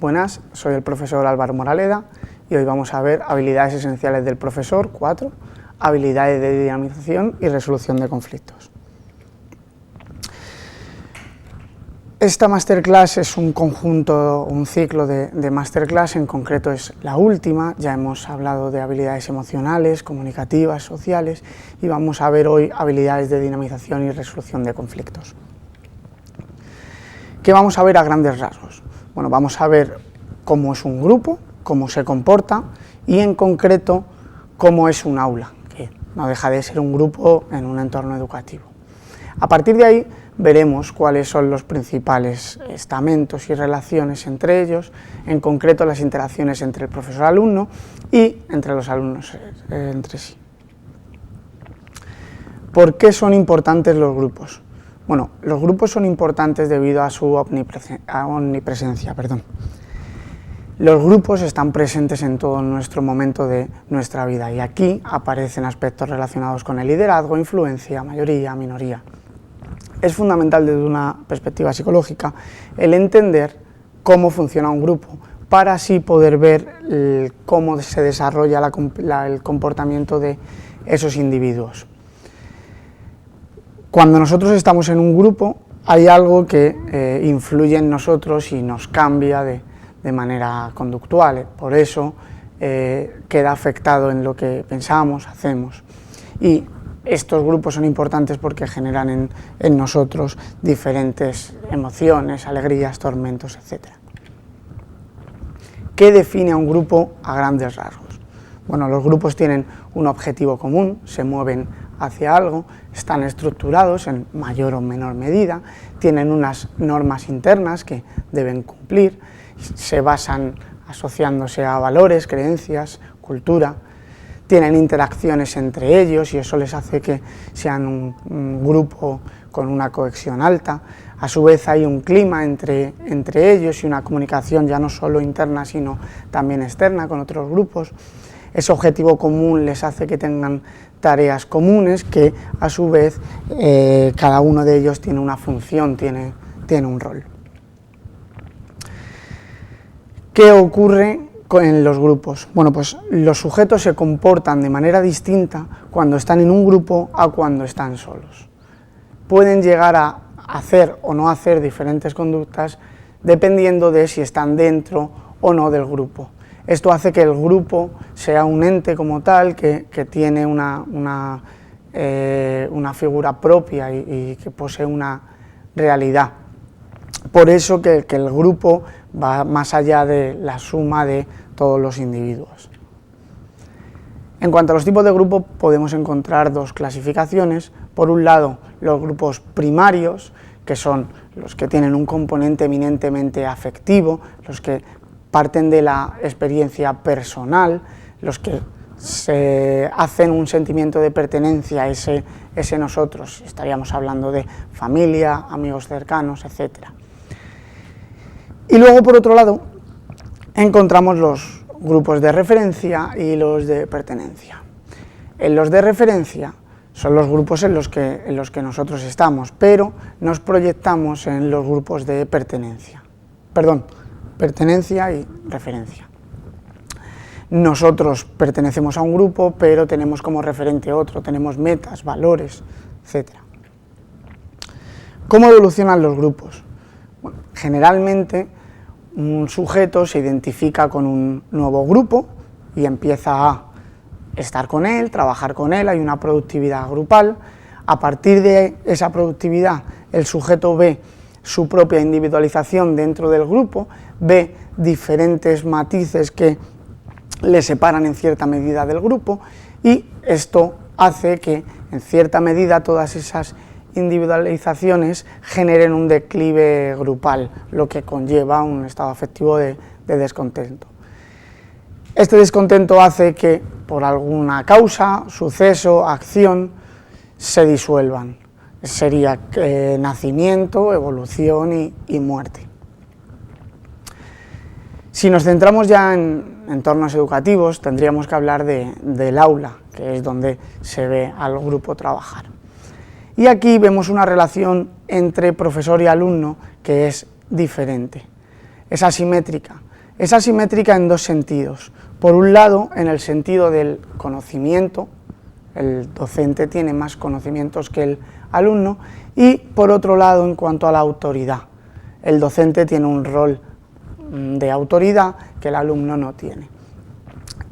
Buenas, soy el profesor Álvaro Moraleda y hoy vamos a ver habilidades esenciales del profesor 4, habilidades de dinamización y resolución de conflictos. Esta masterclass es un conjunto, un ciclo de masterclass, en concreto es la última. Ya hemos hablado de habilidades emocionales, comunicativas, sociales y vamos a ver hoy habilidades de dinamización y resolución de conflictos. ¿Qué vamos a ver a grandes rasgos? Bueno, vamos a ver cómo es un grupo, cómo se comporta y en concreto cómo es un aula, que no deja de ser un grupo en un entorno educativo. A partir de ahí veremos cuáles son los principales estamentos y relaciones entre ellos, en concreto las interacciones entre el profesor-alumno y entre los alumnos entre sí. ¿Por qué son importantes los grupos? Bueno, los grupos son importantes debido a su omnipresencia. Los grupos están presentes en todo nuestro momento de nuestra vida y aquí aparecen aspectos relacionados con el liderazgo, influencia, mayoría, minoría. Es fundamental desde una perspectiva psicológica el entender cómo funciona un grupo para así poder ver cómo se desarrolla el comportamiento de esos individuos. Cuando nosotros estamos en un grupo hay algo que influye en nosotros y nos cambia de manera conductual, por eso queda afectado en lo que pensamos, hacemos. Y estos grupos son importantes porque generan en nosotros diferentes emociones, alegrías, tormentos, etc. ¿Qué define a un grupo a grandes rasgos? Bueno, los grupos tienen un objetivo común, se mueven hacia algo, están estructurados en mayor o menor medida, tienen unas normas internas que deben cumplir, se basan asociándose a valores, creencias, cultura, tienen interacciones entre ellos y eso les hace que sean un grupo con una cohesión alta. A su vez hay un clima entre ellos y una comunicación ya no solo interna sino también externa con otros grupos. Ese objetivo común les hace que tengan tareas comunes que a su vez cada uno de ellos tiene una función, tiene un rol. ¿Qué ocurre en los grupos? Bueno, pues los sujetos se comportan de manera distinta cuando están en un grupo a cuando están solos. Pueden llegar a hacer o no hacer diferentes conductas dependiendo de si están dentro o no del grupo. Esto hace que el grupo sea un ente como tal, que tiene una figura propia y que posee una realidad. Por eso que el grupo va más allá de la suma de todos los individuos. En cuanto a los tipos de grupo, podemos encontrar dos clasificaciones. Por un lado, los grupos primarios, que son los que tienen un componente eminentemente afectivo, los que parten de la experiencia personal, los que se hacen un sentimiento de pertenencia a ese nosotros, estaríamos hablando de familia, amigos cercanos, etc. Y luego, por otro lado, encontramos los grupos de referencia y los de pertenencia. En los de referencia son los grupos en los que nosotros estamos, pero nos proyectamos en los grupos de pertenencia y referencia. Nosotros pertenecemos a un grupo, pero tenemos como referente otro, tenemos metas, valores, etc. ¿Cómo evolucionan los grupos? Bueno, generalmente un sujeto se identifica con un nuevo grupo y empieza a estar con él, trabajar con él, hay una productividad grupal. A partir de esa productividad el sujeto ve su propia individualización dentro del grupo, ve diferentes matices que le separan en cierta medida del grupo y esto hace que en cierta medida todas esas individualizaciones generen un declive grupal, lo que conlleva un estado afectivo de descontento. Este descontento hace que por alguna causa, suceso, acción, se disuelvan. Sería nacimiento, evolución y muerte. Si nos centramos ya en entornos educativos, tendríamos que hablar del aula, que es donde se ve al grupo trabajar. Y aquí vemos una relación entre profesor y alumno que es diferente, es asimétrica. Es asimétrica en dos sentidos. Por un lado, en el sentido del conocimiento, el docente tiene más conocimientos que el alumno, y por otro lado, en cuanto a la autoridad, el docente tiene un rol de autoridad que el alumno no tiene.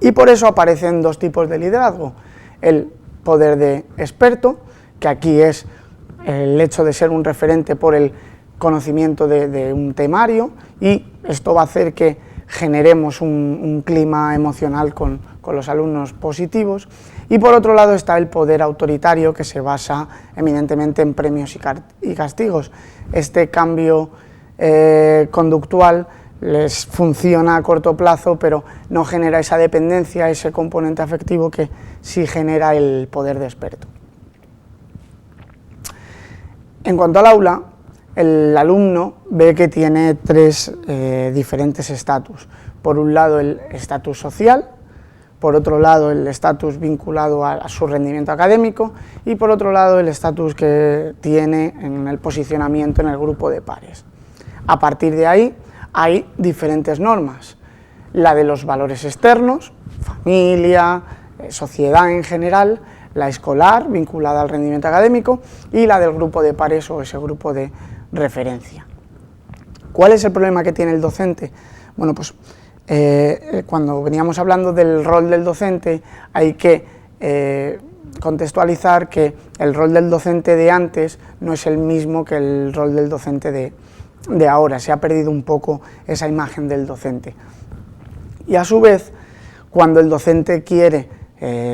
Y por eso aparecen dos tipos de liderazgo: el poder de experto, que aquí es el hecho de ser un referente por el conocimiento de un temario, y esto va a hacer que generemos un clima emocional con los alumnos positivos. Y por otro lado está el poder autoritario, que se basa eminentemente en premios y castigos. Este cambio conductual les funciona a corto plazo, pero no genera esa dependencia, ese componente afectivo que sí genera el poder de experto. En cuanto al aula, el alumno ve que tiene tres diferentes estatus. Por un lado, el estatus social; por otro lado, el estatus vinculado a su rendimiento académico; y por otro lado, el estatus que tiene en el posicionamiento en el grupo de pares. A partir de ahí hay diferentes normas: la de los valores externos, familia, sociedad en general; la escolar, vinculada al rendimiento académico; y la del grupo de pares o ese grupo de referencia. ¿Cuál es el problema que tiene el docente? Bueno, pues cuando veníamos hablando del rol del docente, hay que contextualizar que el rol del docente de antes no es el mismo que el rol del docente de ahora. Se ha perdido un poco esa imagen del docente. Y a su vez, cuando el docente quiere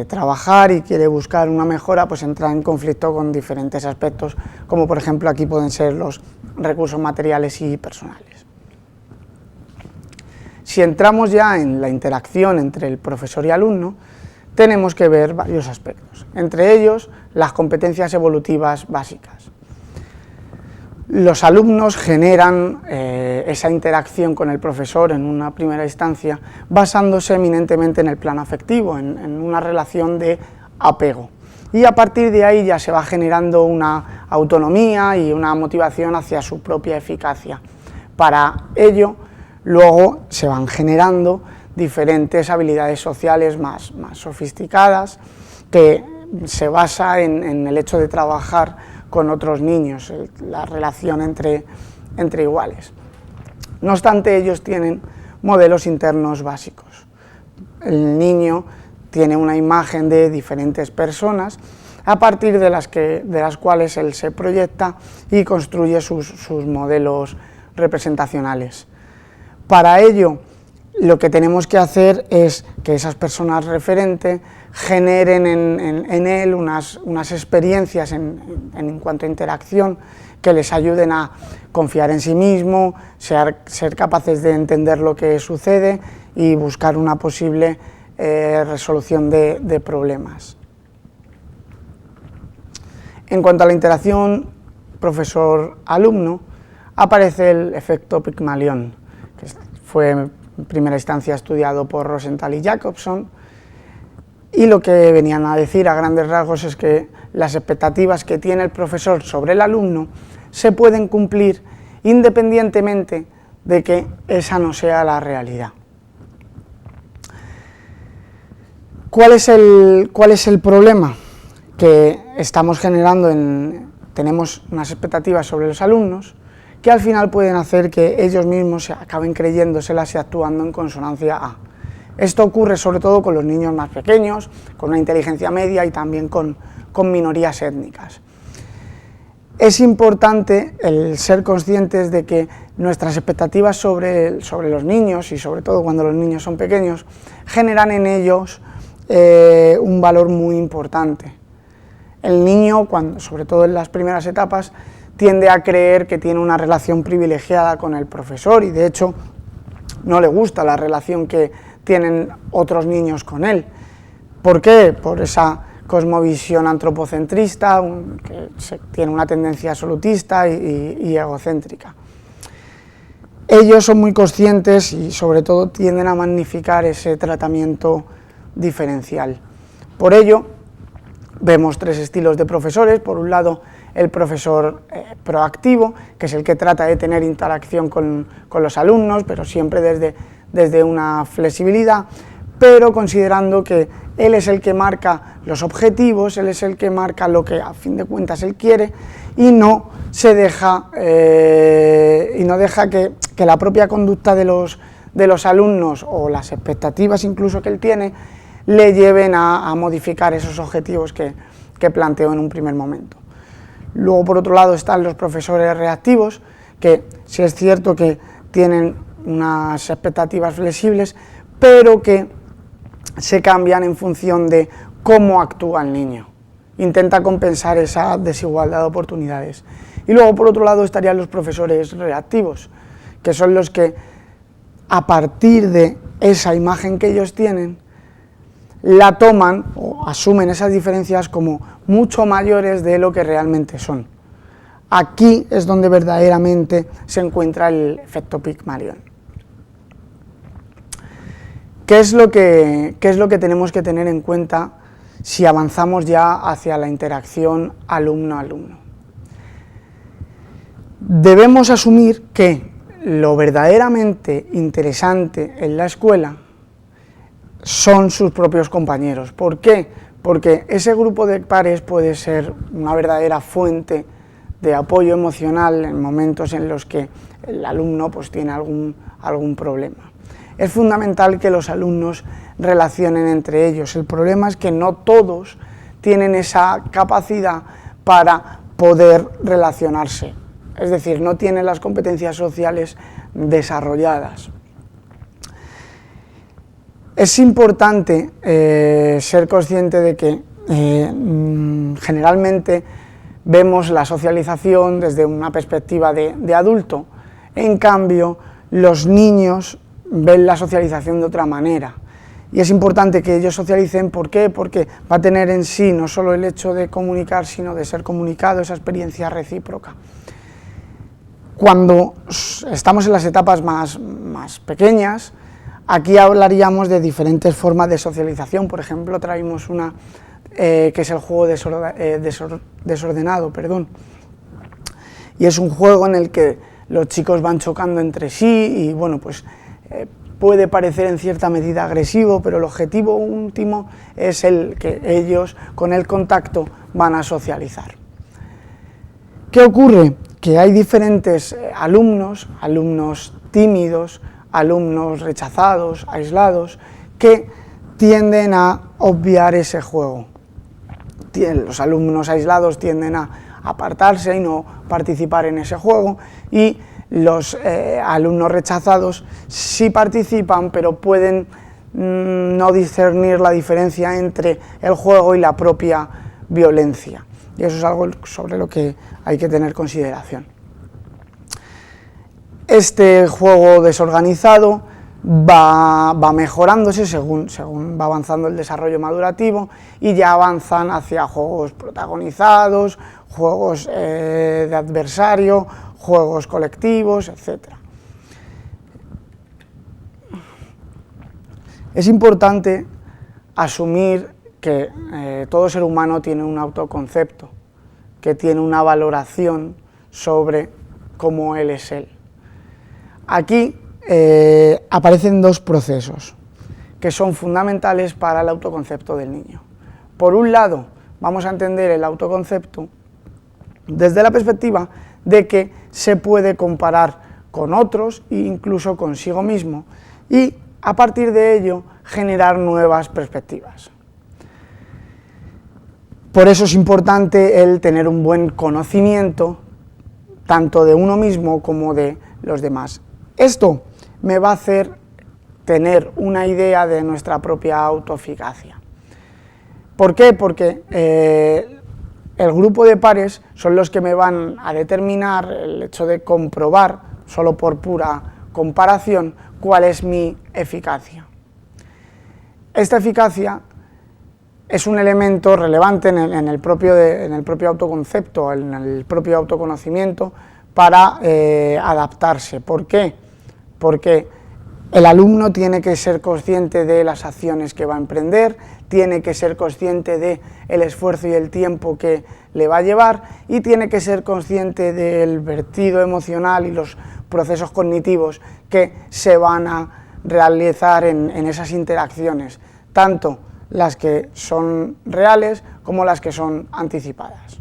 trabajar y quiere buscar una mejora, pues entra en conflicto con diferentes aspectos, como por ejemplo aquí pueden ser los recursos materiales y personales. Si entramos ya en la interacción entre el profesor y alumno, tenemos que ver varios aspectos, entre ellos las competencias evolutivas básicas. Los alumnos generan esa interacción con el profesor en una primera instancia basándose eminentemente en el plano afectivo, en una relación de apego. Y a partir de ahí ya se va generando una autonomía y una motivación hacia su propia eficacia. Para ello, luego se van generando diferentes habilidades sociales más sofisticadas, que se basa en el hecho de trabajar con otros niños, la relación entre iguales. No obstante, ellos tienen modelos internos básicos. El niño tiene una imagen de diferentes personas a partir de las cuales él se proyecta y construye sus modelos representacionales. Para ello, lo que tenemos que hacer es que esas personas referentes generen en él unas experiencias en cuanto a interacción que les ayuden a confiar en sí mismo, ser capaces de entender lo que sucede y buscar una posible resolución de problemas. En cuanto a la interacción profesor-alumno, aparece el efecto Pigmalión, que fue en primera instancia estudiado por Rosenthal y Jacobson, y lo que venían a decir a grandes rasgos es que las expectativas que tiene el profesor sobre el alumno se pueden cumplir independientemente de que esa no sea la realidad. ¿Cuál es el problema? Que estamos generando, tenemos unas expectativas sobre los alumnos que al final pueden hacer que ellos mismos se acaben creyéndoselas y actuando en consonancia a. Esto ocurre sobre todo con los niños más pequeños, con una inteligencia media y también con minorías étnicas. Es importante el ser conscientes de que nuestras expectativas sobre los niños, y sobre todo cuando los niños son pequeños, generan en ellos un valor muy importante. El niño, sobre todo en las primeras etapas, tiende a creer que tiene una relación privilegiada con el profesor y de hecho no le gusta la relación que tienen otros niños con él. ¿Por qué? Por esa cosmovisión antropocentrista, que tiene una tendencia absolutista y egocéntrica. Ellos son muy conscientes y sobre todo tienden a magnificar ese tratamiento diferencial. Por ello, vemos tres estilos de profesores. Por un lado, el profesor proactivo, que es el que trata de tener interacción con los alumnos, pero siempre desde una flexibilidad, pero considerando que él es el que marca los objetivos, él es el que marca lo que a fin de cuentas él quiere, y no deja que la propia conducta de los alumnos o las expectativas incluso que él tiene le lleven a modificar esos objetivos que planteó en un primer momento. Luego, por otro lado, están los profesores reactivos, que sí es cierto que tienen unas expectativas flexibles, pero que se cambian en función de cómo actúa el niño. Intenta compensar esa desigualdad de oportunidades. Y luego, por otro lado, estarían los profesores reactivos, que son los que, a partir de esa imagen que ellos tienen, la toman o asumen esas diferencias como mucho mayores de lo que realmente son. Aquí es donde verdaderamente se encuentra el efecto Pygmalion. ¿Qué es lo que tenemos que tener en cuenta si avanzamos ya hacia la interacción alumno-alumno? Debemos asumir que lo verdaderamente interesante en la escuela son sus propios compañeros. ¿Por qué? Porque ese grupo de pares puede ser una verdadera fuente de apoyo emocional en momentos en los que el alumno pues, tiene algún problema. Es fundamental que los alumnos relacionen entre ellos. El problema es que no todos tienen esa capacidad para poder relacionarse. Es decir, no tienen las competencias sociales desarrolladas. Es importante ser consciente de que generalmente vemos la socialización desde una perspectiva de adulto. En cambio, los niños ven la socialización de otra manera. Y es importante que ellos socialicen. ¿Por qué? Porque va a tener en sí no solo el hecho de comunicar, sino de ser comunicado, esa experiencia recíproca. Cuando estamos en las etapas más pequeñas, aquí hablaríamos de diferentes formas de socialización. Por ejemplo, traímos una que es el juego desordenado, y es un juego en el que los chicos van chocando entre sí y bueno, pues puede parecer en cierta medida agresivo, pero el objetivo último es el que ellos con el contacto van a socializar. ¿Qué ocurre? Que hay diferentes alumnos tímidos, alumnos rechazados, aislados, que tienden a obviar ese juego. Los alumnos aislados tienden a apartarse y no participar en ese juego, y los alumnos rechazados sí participan, pero pueden no discernir la diferencia entre el juego y la propia violencia. Y eso es algo sobre lo que hay que tener consideración. Este juego desorganizado va mejorándose según va avanzando el desarrollo madurativo, y ya avanzan hacia juegos protagonizados, juegos de adversario, juegos colectivos, etc. Es importante asumir que todo ser humano tiene un autoconcepto, que tiene una valoración sobre cómo él es él. Aquí aparecen dos procesos que son fundamentales para el autoconcepto del niño. Por un lado, vamos a entender el autoconcepto desde la perspectiva de que se puede comparar con otros e incluso consigo mismo, y a partir de ello generar nuevas perspectivas. Por eso es importante el tener un buen conocimiento tanto de uno mismo como de los demás. Esto me va a hacer tener una idea de nuestra propia autoeficacia. ¿Por qué? Porque el grupo de pares son los que me van a determinar el hecho de comprobar, solo por pura comparación, cuál es mi eficacia. Esta eficacia es un elemento relevante en el propio autoconcepto, en el propio autoconocimiento, para adaptarse. ¿Por qué? Porque El alumno tiene que ser consciente de las acciones que va a emprender, tiene que ser consciente del esfuerzo y el tiempo que le va a llevar y tiene que ser consciente del vertido emocional y los procesos cognitivos que se van a realizar en esas interacciones, tanto las que son reales como las que son anticipadas.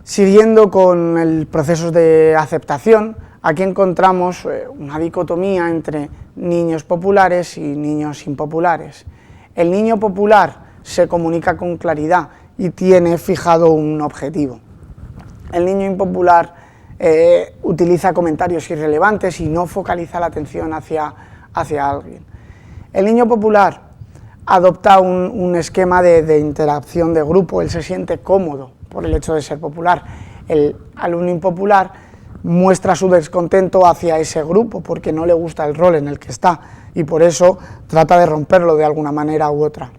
Siguiendo con el proceso de aceptación, aquí encontramos una dicotomía entre niños populares y niños impopulares. El niño popular se comunica con claridad y tiene fijado un objetivo. El niño impopular utiliza comentarios irrelevantes y no focaliza la atención hacia alguien. El niño popular adopta un esquema de interacción de grupo, él se siente cómodo por el hecho de ser popular. El alumno impopular muestra su descontento hacia ese grupo porque no le gusta el rol en el que está y por eso trata de romperlo de alguna manera u otra.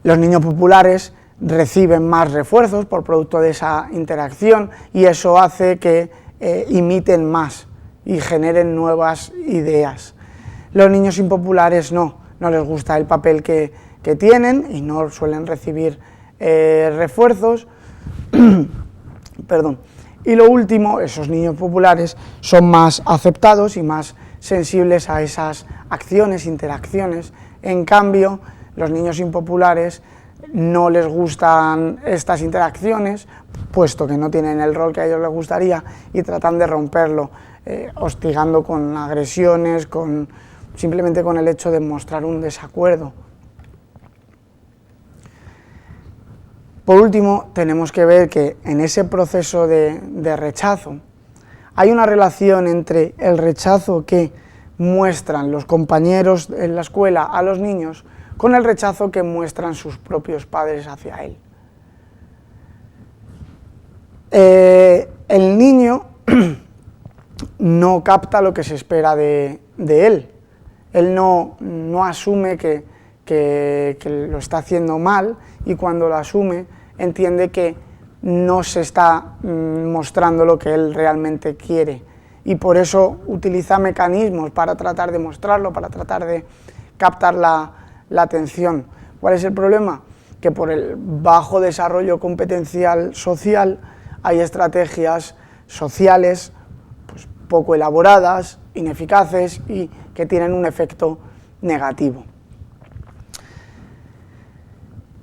Los niños populares reciben más refuerzos por producto de esa interacción y eso hace que imiten más y generen nuevas ideas. Los niños impopulares no les gusta el papel que tienen y no suelen recibir refuerzos. Perdón. Y lo último, esos niños populares son más aceptados y más sensibles a esas acciones, interacciones. En cambio, los niños impopulares no les gustan estas interacciones, puesto que no tienen el rol que a ellos les gustaría y tratan de romperlo, hostigando con agresiones, simplemente con el hecho de mostrar un desacuerdo. Por último, tenemos que ver que en ese proceso de rechazo hay una relación entre el rechazo que muestran los compañeros en la escuela a los niños con el rechazo que muestran sus propios padres hacia él. El niño no capta lo que se espera de él. Él no asume que lo está haciendo mal y cuando lo asume entiende que no se está mostrando lo que él realmente quiere y por eso utiliza mecanismos para tratar de mostrarlo, para tratar de captar la atención. ¿Cuál es el problema? Que por el bajo desarrollo competencial social hay estrategias sociales pues, poco elaboradas, ineficaces y que tienen un efecto negativo.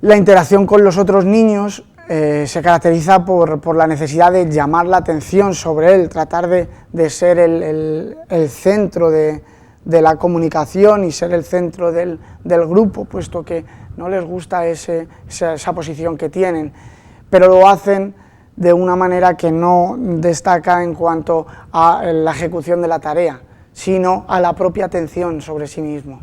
La interacción con los otros niños se caracteriza por la necesidad de llamar la atención sobre él, tratar de ser el centro de la comunicación y ser el centro del grupo, puesto que no les gusta esa posición que tienen, pero lo hacen de una manera que no destaca en cuanto a la ejecución de la tarea, sino a la propia atención sobre sí mismo.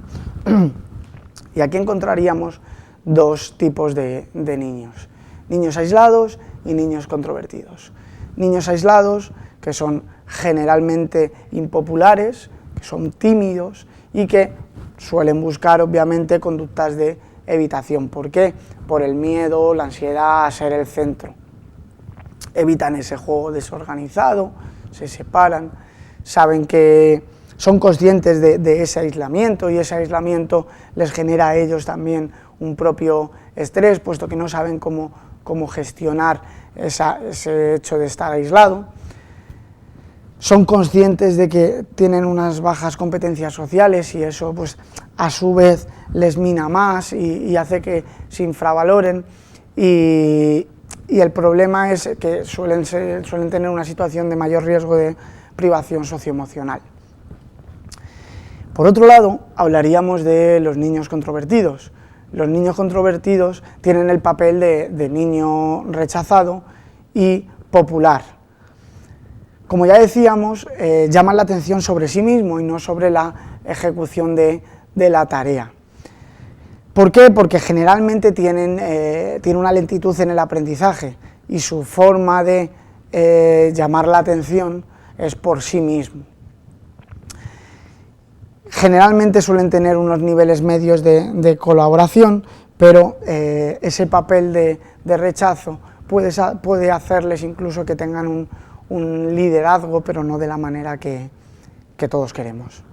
Y aquí encontraríamos dos tipos de niños, niños aislados y niños controvertidos. Niños aislados, que son generalmente impopulares, que son tímidos y que suelen buscar obviamente conductas de evitación. ¿Por qué? Por el miedo, la ansiedad a ser el centro. Evitan ese juego desorganizado, se separan, saben que son conscientes de ese aislamiento y ese aislamiento les genera a ellos también un propio estrés, puesto que no saben cómo gestionar ese hecho de estar aislado. Son conscientes de que tienen unas bajas competencias sociales y eso pues a su vez les mina más y hace que se infravaloren y el problema es que suelen tener una situación de mayor riesgo de privación socioemocional. Por otro lado, hablaríamos de los niños controvertidos. Los niños controvertidos tienen el papel de niño rechazado y popular. Como ya decíamos, llaman la atención sobre sí mismo y no sobre la ejecución de la tarea. ¿Por qué? Porque generalmente tienen una lentitud en el aprendizaje y su forma de llamar la atención es por sí mismo. Generalmente suelen tener unos niveles medios de colaboración, pero ese papel de rechazo puede hacerles incluso que tengan un liderazgo, pero no de la manera que todos queremos.